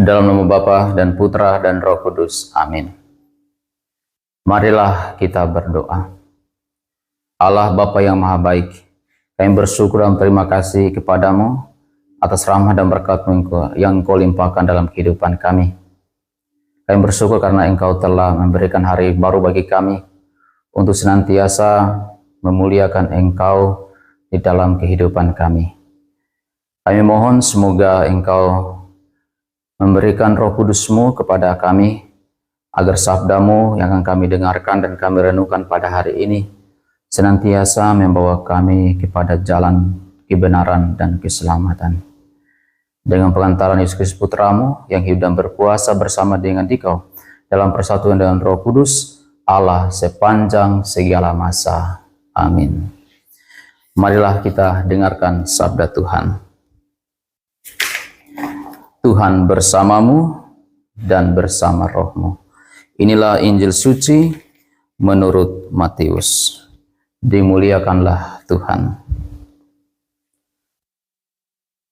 Dalam nama Bapa dan Putra dan Roh Kudus. Amin. Marilah kita berdoa. Allah Bapa yang Maha Baik, kami bersyukur dan terima kasih kepadamu atas rahmat dan berkat-Mu yang Engkau limpahkan dalam kehidupan kami. Kami bersyukur karena Engkau telah memberikan hari baru bagi kami untuk senantiasa memuliakan Engkau di dalam kehidupan kami. Kami mohon semoga Engkau memberikan Roh Kudus-Mu kepada kami, agar sabda-Mu yang akan kami dengarkan dan kami renungkan pada hari ini senantiasa membawa kami kepada jalan kebenaran dan keselamatan. Dengan pengantaran Yesus Kristus Putra-Mu yang hidup dan berkuasa bersama dengan Dikau dalam persatuan dengan Roh Kudus, Allah sepanjang segala masa. Amin. Marilah kita dengarkan sabda Tuhan. Tuhan bersamamu dan bersama rohmu. Inilah Injil suci menurut Matius. Dimuliakanlah Tuhan.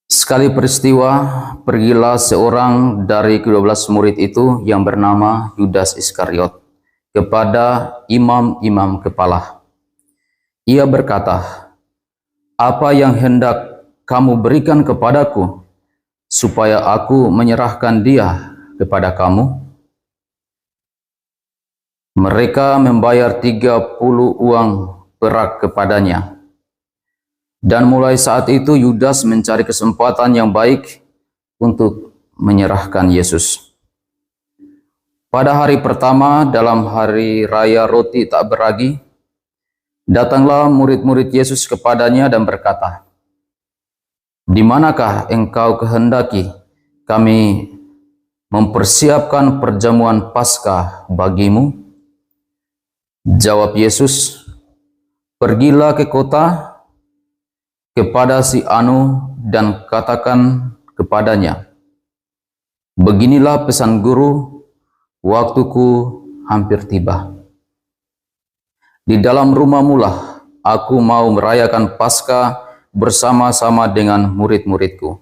Sekali peristiwa, pergilah seorang dari ke-12 murid itu yang bernama Yudas Iskariot kepada imam-imam kepala. Ia berkata, "Apa yang hendak kamu berikan kepadaku, supaya aku menyerahkan dia kepada kamu?" Mereka membayar 30 uang perak kepadanya. Dan mulai saat itu Yudas mencari kesempatan yang baik untuk menyerahkan Yesus. Pada hari pertama dalam hari raya roti tak beragi, datanglah murid-murid Yesus kepadanya dan berkata, "Di manakah engkau kehendaki kami mempersiapkan perjamuan Paskah bagimu?" Jawab Yesus, "Pergilah ke kota kepada si Anu dan katakan kepadanya, beginilah pesan guru, waktuku hampir tiba. Di dalam rumahmu lah aku mau merayakan Paskah bersama-sama dengan murid-muridku."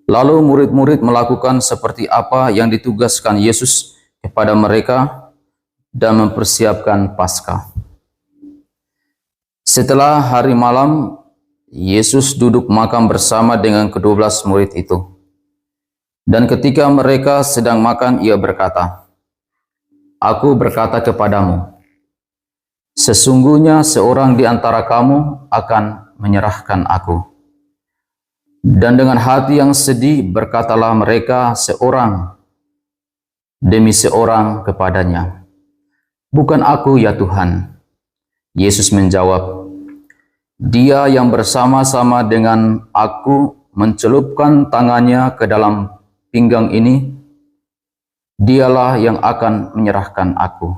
Lalu murid-murid melakukan seperti apa yang ditugaskan Yesus kepada mereka dan mempersiapkan Paskah. Setelah hari malam, Yesus duduk makan bersama dengan ke-12 murid itu. Dan ketika mereka sedang makan, ia berkata, "Aku berkata kepadamu, sesungguhnya seorang di antara kamu akan menyerahkan aku." Dan dengan hati yang sedih berkatalah mereka seorang demi seorang kepadanya, "Bukan aku ya Tuhan." Yesus menjawab, "Dia yang bersama-sama dengan aku mencelupkan tangannya ke dalam pinggang ini, dialah yang akan menyerahkan aku.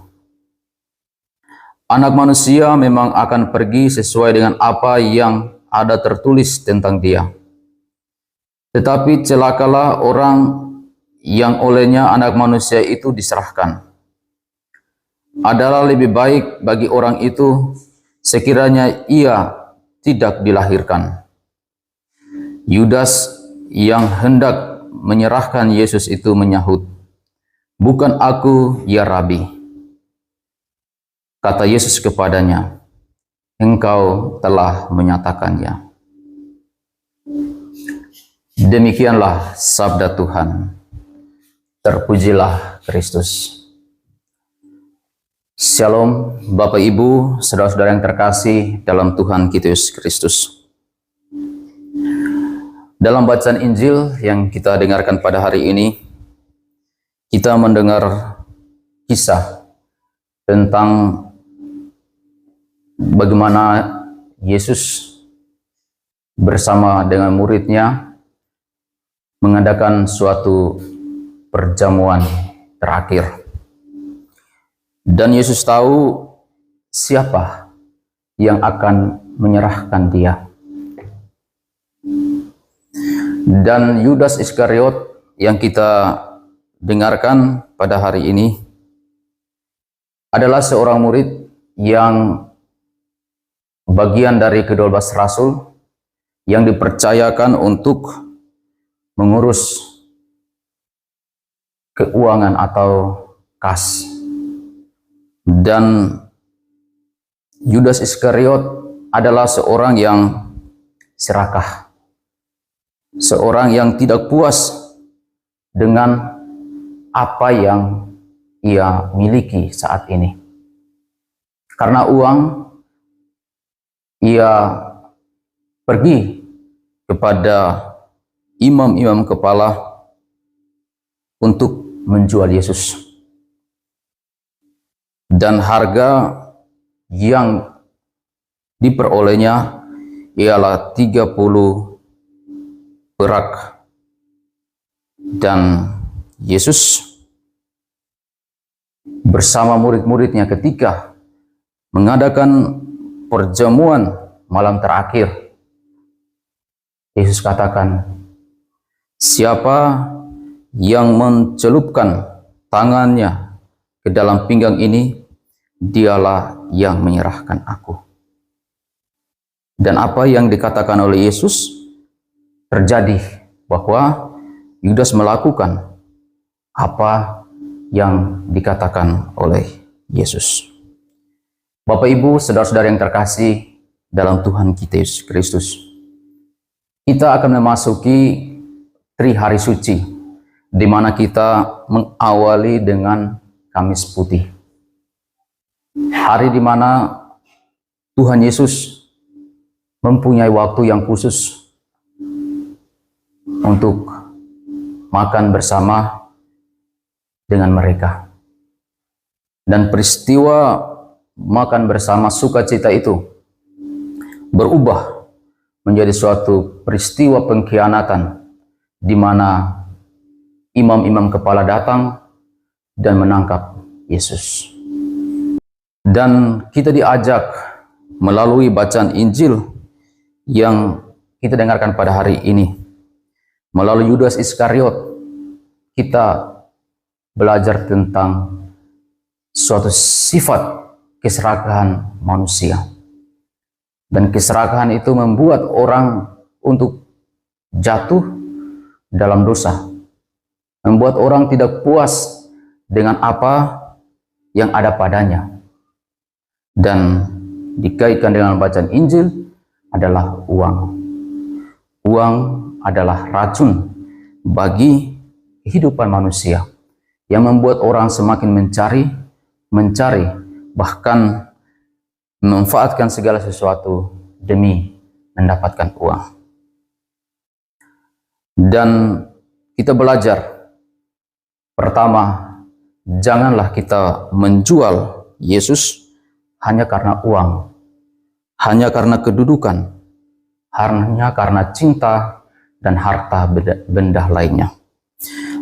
Anak manusia memang akan pergi sesuai dengan apa yang ada tertulis tentang dia. Tetapi celakalah orang yang olehnya anak manusia itu diserahkan. Adalah lebih baik bagi orang itu sekiranya ia tidak dilahirkan." Yudas yang hendak menyerahkan Yesus itu menyahut, "Bukan aku ya Rabi." Kata Yesus kepadanya, "Engkau telah menyatakannya." Demikianlah sabda Tuhan. Terpujilah Kristus. Shalom Bapak Ibu, saudara-saudara yang terkasih dalam Tuhan kita Yesus Kristus. Dalam bacaan Injil yang kita dengarkan pada hari ini, kita mendengar kisah tentang bagaimana Yesus bersama dengan muridnya mengadakan suatu perjamuan terakhir. Dan Yesus tahu siapa yang akan menyerahkan dia. Dan Yudas Iskariot yang kita dengarkan pada hari ini adalah seorang murid yang bagian dari ke-12 rasul yang dipercayakan untuk mengurus keuangan atau kas. Dan Yudas Iskariot adalah seorang yang serakah, seorang yang tidak puas dengan apa yang ia miliki saat ini. Karena uang, ia pergi kepada imam-imam kepala untuk menjual Yesus. Dan harga yang diperolehnya ialah 30 perak. Dan Yesus bersama murid-muridnya ketika mengadakan perjamuan malam terakhir, Yesus katakan, siapa yang mencelupkan tangannya ke dalam pinggang ini, dialah yang menyerahkan aku. Dan apa yang dikatakan oleh Yesus terjadi, bahwa Yudas melakukan apa yang dikatakan oleh Yesus. Bapak Ibu, saudara-saudara yang terkasih dalam Tuhan kita Yesus Kristus, kita akan memasuki Hari Suci, di mana kita mengawali dengan Kamis Putih. Hari di mana Tuhan Yesus mempunyai waktu yang khusus untuk makan bersama dengan mereka. Dan peristiwa makan bersama sukacita itu berubah menjadi suatu peristiwa pengkhianatan, di mana imam-imam kepala datang dan menangkap Yesus. Dan kita diajak melalui bacaan Injil yang kita dengarkan pada hari ini, melalui Yudas Iskariot, kita belajar tentang suatu sifat keserakahan manusia. Dan keserakahan itu membuat orang untuk jatuh dalam dosa, membuat orang tidak puas dengan apa yang ada padanya. Dan dikaitkan dengan bacaan Injil adalah uang. Uang adalah racun bagi kehidupan manusia, yang membuat orang semakin mencari, bahkan memanfaatkan segala sesuatu demi mendapatkan uang. Dan kita belajar, pertama, janganlah kita menjual Yesus hanya karena uang, hanya karena kedudukan, hanya karena cinta dan harta benda lainnya.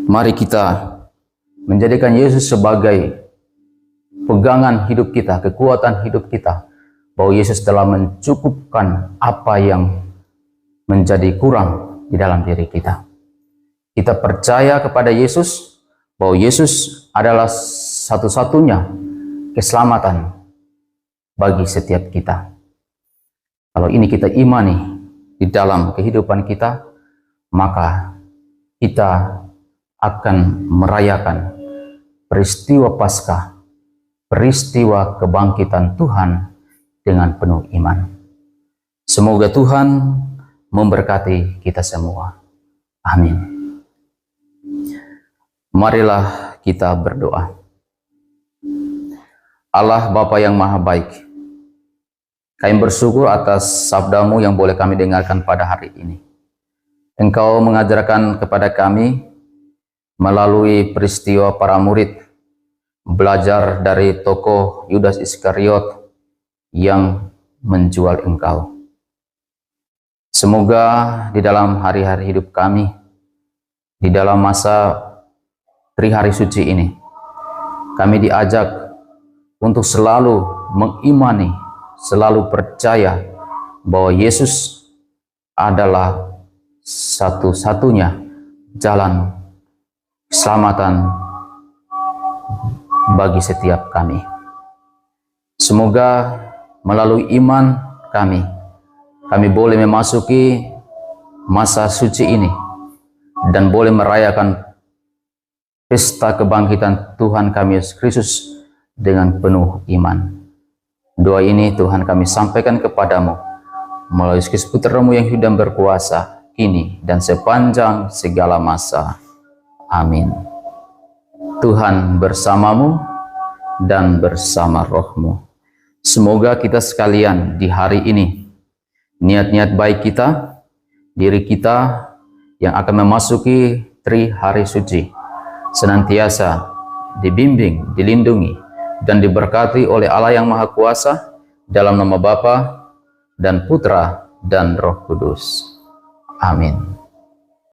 Mari kita menjadikan Yesus sebagai pegangan hidup kita, kekuatan hidup kita, bahwa Yesus telah mencukupkan apa yang menjadi kurang di dalam diri kita. Kita percaya kepada Yesus, bahwa Yesus adalah satu-satunya keselamatan bagi setiap kita. Kalau ini kita imani di dalam kehidupan kita, maka kita akan merayakan peristiwa Paskah, peristiwa kebangkitan Tuhan dengan penuh iman. Semoga Tuhan memberkati kita semua. Amin. Marilah kita berdoa. Allah Bapa yang Maha Baik, kami bersyukur atas sabda-Mu yang boleh kami dengarkan pada hari ini. Engkau mengajarkan kepada kami melalui peristiwa para murid, belajar dari tokoh Yudas Iskariot yang menjual Engkau. Semoga di dalam hari-hari hidup kami, di dalam masa Hari Suci ini, kami diajak untuk selalu mengimani, selalu percaya bahwa Yesus adalah satu-satunya jalan keselamatan bagi setiap kami. Semoga melalui iman kami boleh memasuki masa suci ini dan boleh merayakan pesta kebangkitan Tuhan kami Yesus Kristus dengan penuh iman. Doa ini Tuhan kami sampaikan kepadamu melalui Kristus Putra-Mu yang hidup dan berkuasa kini dan sepanjang segala masa. Amin. Tuhan bersamamu dan bersama rohmu. Semoga kita sekalian di hari ini, niat-niat baik kita, diri kita yang akan memasuki hari suci, senantiasa dibimbing, dilindungi, dan diberkati oleh Allah yang Maha Kuasa, dalam nama Bapa dan Putra dan Roh Kudus. Amin.